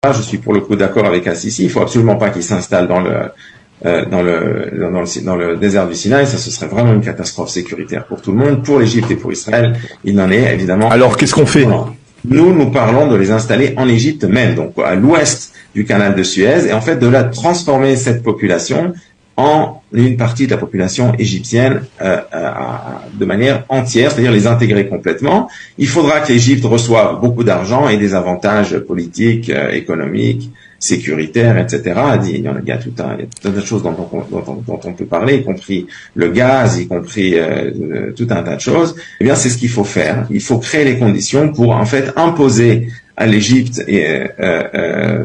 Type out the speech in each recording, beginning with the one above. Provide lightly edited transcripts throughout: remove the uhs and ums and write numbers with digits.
je suis pour le coup d'accord avec Al-Sisi. Il faut absolument pas qu'il s'installe dans le désert du Sinaï. Ça, ce serait vraiment une catastrophe sécuritaire pour tout le monde, pour l'Égypte et pour Israël. Il n'en est évidemment. Alors, qu'est-ce qu'on fait? Nous parlons de les installer en Égypte même, donc à l'ouest du canal de Suez, et en fait de la transformer cette population en une partie de la population égyptienne de manière entière, c'est-à-dire les intégrer complètement. Il faudra que l'Égypte reçoive beaucoup d'argent et des avantages politiques, économiques, sécuritaires, etc. Il y a tout un tas de choses dont on peut parler, y compris le gaz, y compris tout un tas de choses. Eh bien, c'est ce qu'il faut faire. Il faut créer les conditions pour en fait imposer à l'Égypte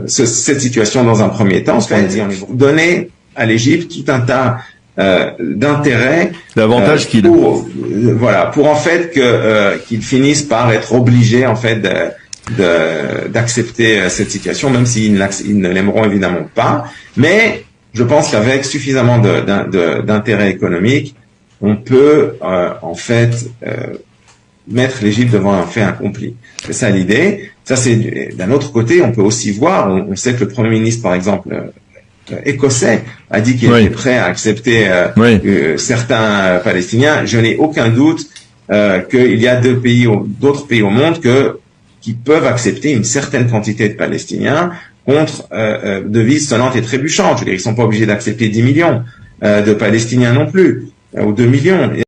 cette situation dans un premier temps. Ce qu'on dit, donner à l'Égypte tout un tas d'intérêts, d'avantages pour en fait qu'ils finissent par être obligés en fait d'accepter cette situation, même s'ils ne l'aimeront évidemment pas. Mais je pense qu'avec suffisamment d'intérêts économiques, on peut en fait mettre l'Égypte devant un fait accompli. C'est ça l'idée. Ça, c'est d'un autre côté, on peut aussi voir. On sait que le Premier ministre, par exemple, écossais, a dit qu'il était prêt à accepter certains Palestiniens. Je n'ai aucun doute qu'il y a d'autres pays au monde qui peuvent accepter une certaine quantité de Palestiniens contre devises sonnantes et trébuchantes. Je veux dire, ils sont pas obligés d'accepter 10 millions de Palestiniens non plus, ou 2 millions.